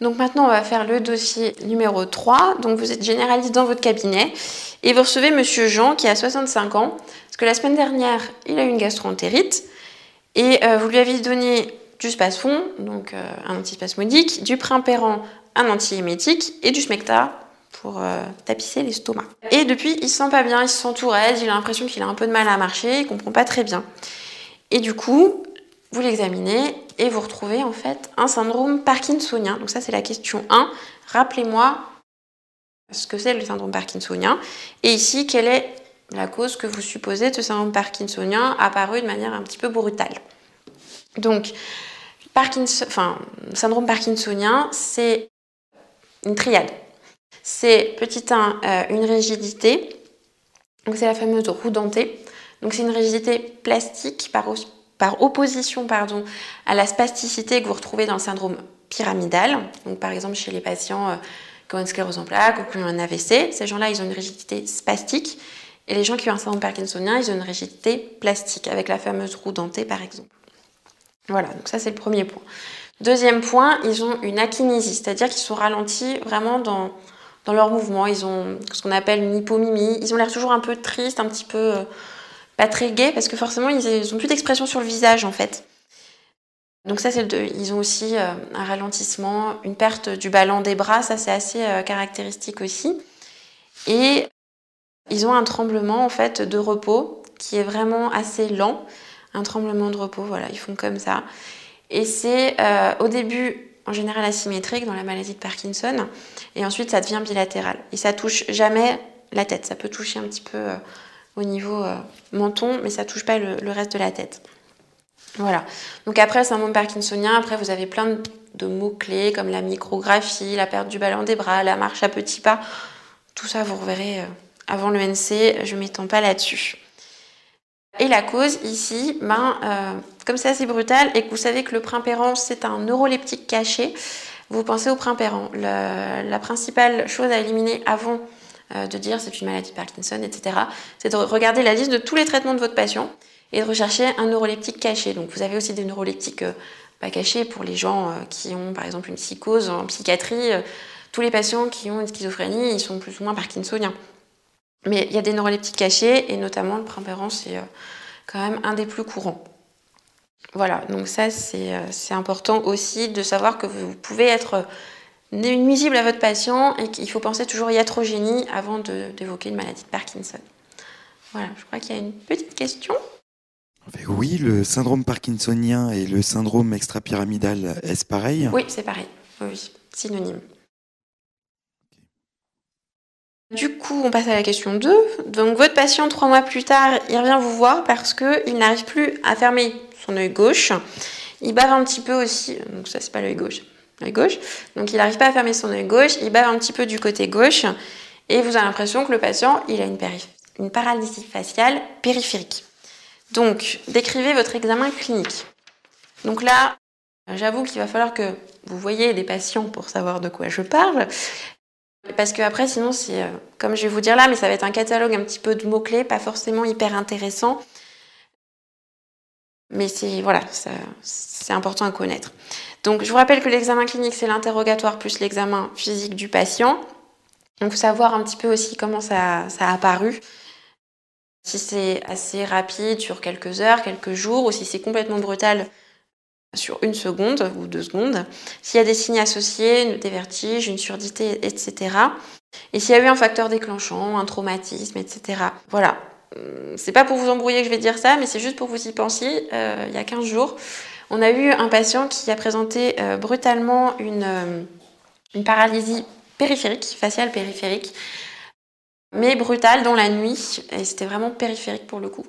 Donc maintenant, on va faire le dossier numéro 3. Donc vous êtes généraliste dans votre cabinet et vous recevez Monsieur Jean qui a 65 ans. Parce que la semaine dernière, il a eu une gastro-entérite et vous lui avez donné du Spasfon, donc un antispasmodique, du Primperan, un antiémétique et du Smecta pour tapisser l'estomac. Et depuis, il se sent pas bien, il se sent tout raide, il a l'impression qu'il a un peu de mal à marcher, il comprend pas très bien. Et du coup, vous l'examinez et vous retrouvez en fait un syndrome parkinsonien. Donc ça, c'est la question 1. Rappelez-moi ce que c'est le syndrome parkinsonien. Et ici, quelle est la cause que vous supposez de ce syndrome parkinsonien apparu de manière un petit peu brutale. Donc, syndrome parkinsonien, c'est une triade. C'est petit 1, une rigidité. Donc c'est la fameuse roue dentée. Donc c'est une rigidité plastique par opposition à la spasticité que vous retrouvez dans le syndrome pyramidal. Donc par exemple chez les patients qui ont une sclérose en plaques ou qui ont un AVC, ces gens-là ils ont une rigidité spastique. Et les gens qui ont un syndrome parkinsonien, ils ont une rigidité plastique avec la fameuse roue dentée par exemple. Voilà, donc ça c'est le premier point. Deuxième point, ils ont une akinésie, c'est-à-dire qu'ils sont ralentis vraiment dans leur mouvement. Ils ont ce qu'on appelle une hypomimie. Ils ont l'air toujours un peu tristes, un petit peu pas très gais, parce que forcément, ils n'ont plus d'expression sur le visage, en fait. Donc ça, c'est le 2. Ils ont aussi un ralentissement, une perte du ballon des bras. Ça, c'est assez caractéristique aussi. Et ils ont un tremblement, en fait, de repos qui est vraiment assez lent. Un tremblement de repos, voilà, ils font comme ça. Et c'est au début, en général, asymétrique dans la maladie de Parkinson. Et ensuite, ça devient bilatéral. Et ça touche jamais la tête. Ça peut toucher un petit peu au niveau menton, mais ça touche pas le reste de la tête. Voilà. Donc après, le syndrome parkinsonien, après, vous avez plein de mots-clés comme la micrographie, la perte du ballon des bras, la marche à petits pas. Tout ça, vous reverrez avant le NC. Je ne m'étends pas là-dessus. Et la cause ici, comme c'est assez brutal et que vous savez que le Primperan c'est un neuroleptique caché, vous pensez au Primperan. La principale chose à éliminer avant de dire c'est une maladie de Parkinson, etc., c'est de regarder la liste de tous les traitements de votre patient et de rechercher un neuroleptique caché. Donc vous avez aussi des neuroleptiques pas cachés pour les gens qui ont par exemple une psychose en psychiatrie. Tous les patients qui ont une schizophrénie, ils sont plus ou moins parkinsoniens. Mais il y a des neuroleptiques cachés et notamment le Primperan, c'est quand même un des plus courants. Voilà, donc ça c'est important aussi de savoir que vous pouvez être nuisible à votre patient et qu'il faut penser toujours iatrogénie avant d'évoquer une maladie de Parkinson. Voilà, je crois qu'il y a une petite question. Oui, le syndrome parkinsonien et le syndrome extrapyramidal, est-ce pareil? Oui, c'est pareil. Oui, synonyme. Du coup, on passe à la question 2. Donc, votre patient, 3 mois plus tard, il revient vous voir parce qu'il n'arrive plus à fermer son œil gauche. Il bave un petit peu aussi. Donc, ça, c'est pas l'œil gauche. L'œil gauche. Donc, il n'arrive pas à fermer son œil gauche. Il bave un petit peu du côté gauche. Et vous avez l'impression que le patient, il a une paralysie faciale périphérique. Donc, décrivez votre examen clinique. Donc là, j'avoue qu'il va falloir que vous voyez des patients pour savoir de quoi je parle. Parce que après, sinon, c'est comme je vais vous dire là, mais ça va être un catalogue un petit peu de mots-clés, pas forcément hyper intéressant. Mais c'est important à connaître. Donc, je vous rappelle que l'examen clinique, c'est l'interrogatoire plus l'examen physique du patient. Donc, il faut savoir un petit peu aussi comment ça a apparu. Si c'est assez rapide sur quelques heures, quelques jours, ou si c'est complètement brutal sur 1 seconde ou 2 secondes. S'il y a des signes associés, des vertiges, une surdité, etc. Et s'il y a eu un facteur déclenchant, un traumatisme, etc. Voilà. C'est pas pour vous embrouiller que je vais dire ça, mais c'est juste pour que vous y pensiez. Il y a 15 jours, on a eu un patient qui a présenté brutalement une paralysie périphérique, faciale périphérique, mais brutale dans la nuit. Et c'était vraiment périphérique pour le coup.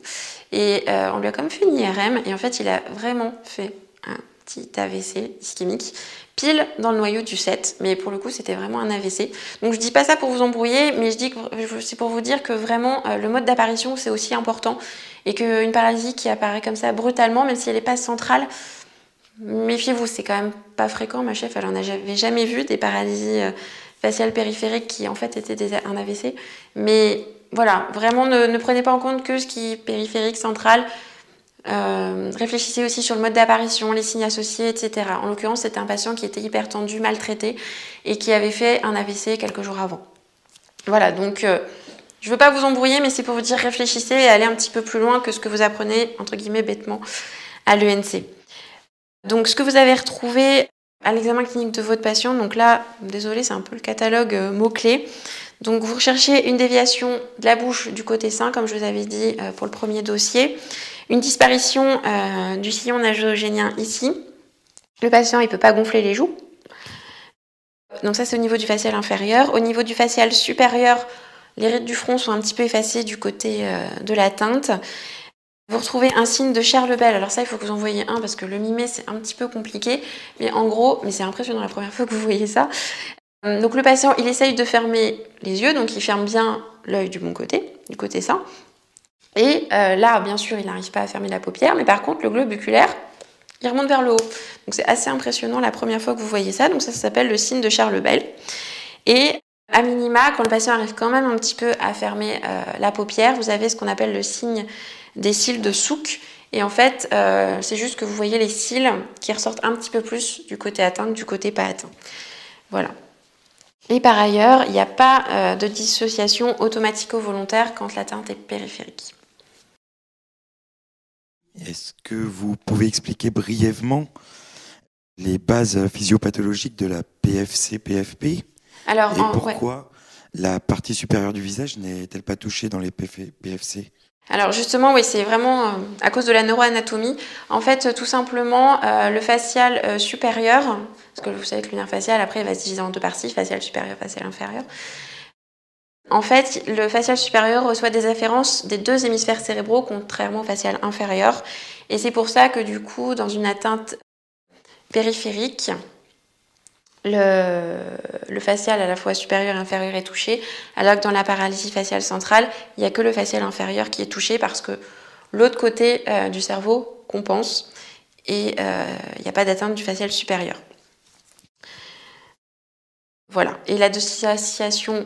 Et on lui a quand même fait une IRM. Et en fait, il a vraiment fait un petit AVC ischémique, pile dans le noyau du 7. Mais pour le coup, c'était vraiment un AVC. Donc je dis pas ça pour vous embrouiller, mais je dis que c'est pour vous dire que vraiment, le mode d'apparition, c'est aussi important. Et qu'une paralysie qui apparaît comme ça brutalement, même si elle n'est pas centrale, méfiez-vous, c'est quand même pas fréquent. Ma chef, elle en avait jamais vu des paralysies faciales périphériques qui en fait étaient un AVC. Mais voilà, vraiment ne prenez pas en compte que ce qui est périphérique, central. Réfléchissez aussi sur le mode d'apparition, les signes associés, etc. En l'occurrence, c'était un patient qui était hypertendu, maltraité et qui avait fait un AVC quelques jours avant. Voilà, donc je ne veux pas vous embrouiller, mais c'est pour vous dire réfléchissez et allez un petit peu plus loin que ce que vous apprenez, entre guillemets, bêtement à l'ENC. Donc, ce que vous avez retrouvé à l'examen clinique de votre patient, donc là, désolé, c'est un peu le catalogue mots-clés. Donc, vous recherchez une déviation de la bouche du côté sain, comme je vous avais dit pour le premier dossier. Une disparition du sillon nasogénien ici. Le patient, il ne peut pas gonfler les joues. Donc ça, c'est au niveau du facial inférieur. Au niveau du facial supérieur, les rides du front sont un petit peu effacées du côté de la teinte. Vous retrouvez un signe de Charles-Bell. Alors ça, il faut que vous en voyez un parce que le mimer, c'est un petit peu compliqué. Mais en gros, mais c'est impressionnant la première fois que vous voyez ça. Donc le patient, il essaye de fermer les yeux. Donc il ferme bien l'œil du bon côté, du côté sain. Et là, bien sûr, il n'arrive pas à fermer la paupière. Mais par contre, le globe oculaire, il remonte vers le haut. Donc c'est assez impressionnant la première fois que vous voyez ça. Donc ça s'appelle le signe de Charles-Bell. Et à minima, quand le patient arrive quand même un petit peu à fermer la paupière, vous avez ce qu'on appelle le signe des cils de Souk. Et en fait, c'est juste que vous voyez les cils qui ressortent un petit peu plus du côté atteint que du côté pas atteint. Voilà. Et par ailleurs, il n'y a pas de dissociation automatico-volontaire quand l'atteinte est périphérique. Est-ce que vous pouvez expliquer brièvement les bases physiopathologiques de la PFC-PFP? Alors, et pourquoi la partie supérieure du visage n'est-elle pas touchée dans les PFC? Alors justement, oui, c'est vraiment à cause de la neuroanatomie. En fait, tout simplement, le facial supérieur, parce que vous savez que le nerf facial, après, il va se diviser en deux parties, facial supérieur, facial inférieur. En fait, le facial supérieur reçoit des afférences des deux hémisphères cérébraux, contrairement au facial inférieur. Et c'est pour ça que du coup, dans une atteinte périphérique, le facial à la fois supérieur et inférieur est touché, alors que dans la paralysie faciale centrale, il n'y a que le facial inférieur qui est touché parce que l'autre côté du cerveau compense et il n'y a pas d'atteinte du facial supérieur. Voilà. Et la dissociation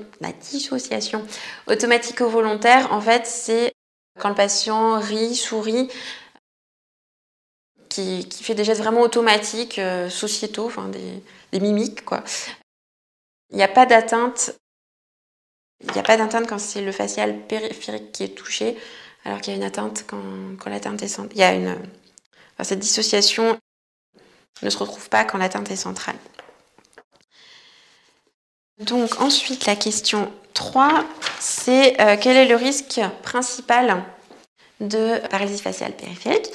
automatico-volontaire, en fait, c'est quand le patient rit, sourit, qui fait des gestes vraiment automatiques, sociétaux, enfin des mimiques, quoi. Il n'y a pas d'atteinte. Il n'y a pas d'atteinte quand c'est le facial périphérique qui est touché, alors qu'il y a une atteinte quand l'atteinte est centrale. Cette dissociation ne se retrouve pas quand l'atteinte est centrale. Donc ensuite, la question 3, c'est quel est le risque principal de paralysie faciale périphérique?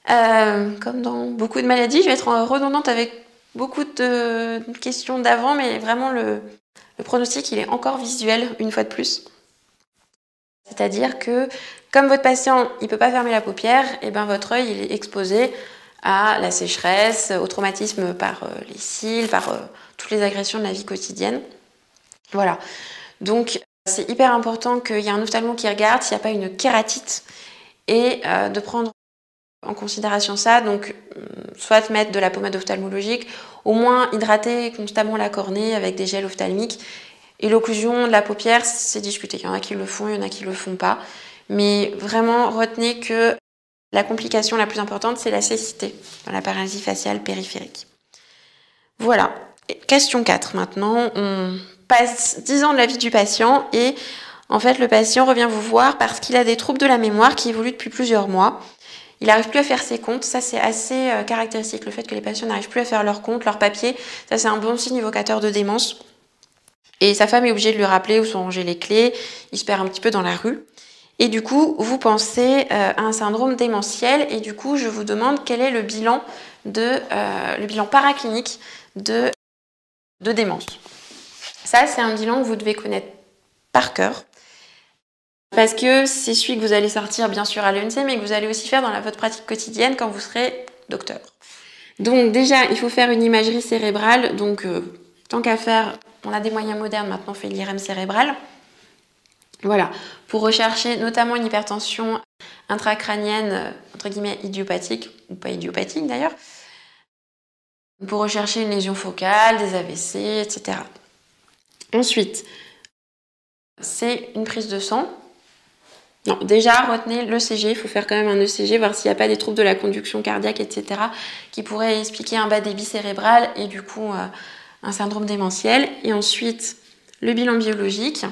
Comme dans beaucoup de maladies, je vais être redondante avec beaucoup de questions d'avant, mais vraiment le pronostic, il est encore visuel une fois de plus. C'est-à-dire que comme votre patient il ne peut pas fermer la paupière, et ben votre œil il est exposé à la sécheresse, au traumatisme par les cils, par toutes les agressions de la vie quotidienne. Voilà. Donc c'est hyper important qu'il y ait un ophtalmo qui regarde s'il n'y a pas une kératite et de prendre en considération ça, donc soit mettre de la pommade ophtalmologique, au moins hydrater constamment la cornée avec des gels ophtalmiques. Et l'occlusion de la paupière, c'est discuté. Il y en a qui le font, il y en a qui ne le font pas. Mais vraiment, retenez que la complication la plus importante, c'est la cécité dans la paralysie faciale périphérique. Voilà. Question 4 maintenant. On passe 10 ans de la vie du patient et en fait, le patient revient vous voir parce qu'il a des troubles de la mémoire qui évoluent depuis plusieurs mois. Il n'arrive plus à faire ses comptes. Ça, c'est assez caractéristique. Le fait que les patients n'arrivent plus à faire leurs comptes, leurs papiers, ça, c'est un bon signe évocateur de démence. Et sa femme est obligée de lui rappeler où sont rangées les clés. Il se perd un petit peu dans la rue. Et du coup, vous pensez à un syndrome démentiel. Et du coup, je vous demande quel est le bilan paraclinique de démence. Ça, c'est un bilan que vous devez connaître par cœur. Parce que c'est celui que vous allez sortir, bien sûr, à l'ENC, mais que vous allez aussi faire dans votre pratique quotidienne quand vous serez docteur. Donc déjà, il faut faire une imagerie cérébrale. Donc, tant qu'à faire, on a des moyens modernes, maintenant on fait l'IRM cérébral. Voilà, pour rechercher notamment une hypertension intracrânienne, entre guillemets, idiopathique, ou pas idiopathique d'ailleurs, pour rechercher une lésion focale, des AVC, etc. Ensuite, c'est une prise de sang. Non, déjà, retenez l'ECG. Il faut faire quand même un ECG, voir s'il n'y a pas des troubles de la conduction cardiaque, etc., qui pourraient expliquer un bas débit cérébral et du coup un syndrome démentiel. Et ensuite, le bilan biologique.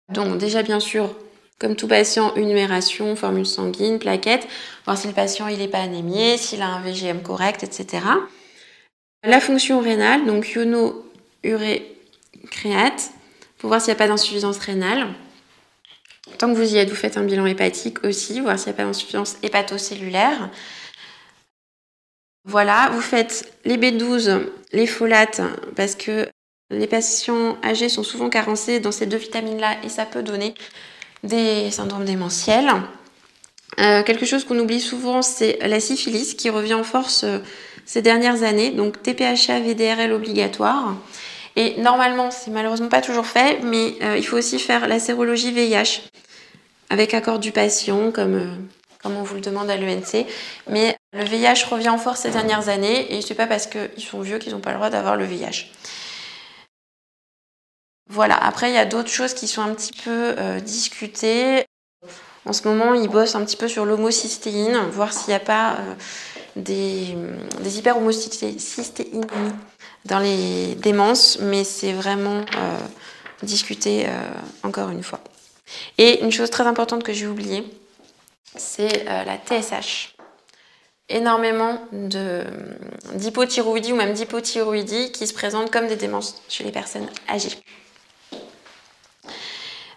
Donc déjà, bien sûr, comme tout patient, une numération, formule sanguine, plaquettes, voir si le patient il n'est pas anémié, s'il a un VGM correct, etc. La fonction rénale, donc iono, urée, créate, pour voir s'il n'y a pas d'insuffisance rénale. Tant que vous y êtes, vous faites un bilan hépatique aussi, voir s'il n'y a pas d'insuffisance hépatocellulaire. Voilà, vous faites les B12, les folates, parce que les patients âgés sont souvent carencés dans ces deux vitamines-là et ça peut donner des syndromes démentiels. Quelque chose qu'on oublie souvent, c'est la syphilis qui revient en force ces dernières années. Donc TPHA, VDRL obligatoire. Et normalement, c'est malheureusement pas toujours fait, mais il faut aussi faire la sérologie VIH avec accord du patient, comme on vous le demande à l'ENC. Mais le VIH revient en force ces dernières années et c'est pas parce qu'ils sont vieux qu'ils n'ont pas le droit d'avoir le VIH. Voilà, après il y a d'autres choses qui sont un petit peu discutées. En ce moment, ils bossent un petit peu sur l'homocystéine, voir s'il n'y a pas des hyperhomocystéinies dans les démences, mais c'est vraiment discuté encore une fois. Et une chose très importante que j'ai oubliée, c'est la TSH. Énormément d'hypothyroïdie ou même d'hypothyroïdie qui se présentent comme des démences chez les personnes âgées.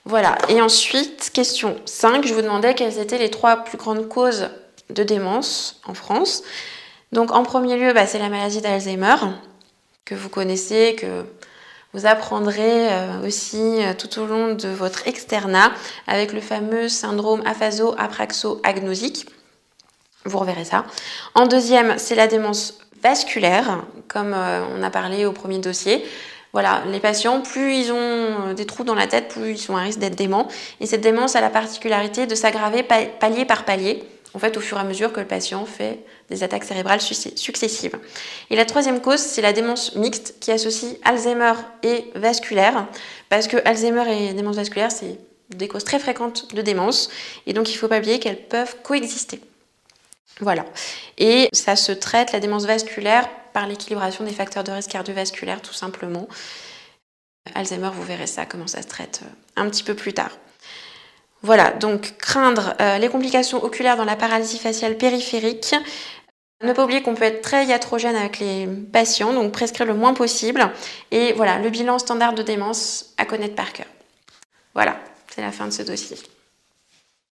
Voilà, et ensuite, question 5, je vous demandais quelles étaient les 3 plus grandes causes de démence en France. Donc en premier lieu, c'est la maladie d'Alzheimer, que vous connaissez, que vous apprendrez aussi tout au long de votre externat, avec le fameux syndrome aphaso-apraxo-agnosique. Vous reverrez ça. En deuxième, c'est la démence vasculaire, comme on a parlé au premier dossier. Voilà, les patients, plus ils ont des trous dans la tête, plus ils sont à risque d'être déments. Et cette démence a la particularité de s'aggraver palier par palier, en fait, au fur et à mesure que le patient fait des attaques cérébrales successives. Et la troisième cause, c'est la démence mixte qui associe Alzheimer et vasculaire, parce que Alzheimer et démence vasculaire, c'est des causes très fréquentes de démence, et donc il ne faut pas oublier qu'elles peuvent coexister. Voilà. Et ça se traite, la démence vasculaire, par l'équilibration des facteurs de risque cardiovasculaire, tout simplement. Alzheimer, vous verrez ça, comment ça se traite un petit peu plus tard. Voilà, donc craindre les complications oculaires dans la paralysie faciale périphérique. Ne pas oublier qu'on peut être très iatrogène avec les patients, donc prescrire le moins possible. Et voilà, le bilan standard de démence à connaître par cœur. Voilà, c'est la fin de ce dossier.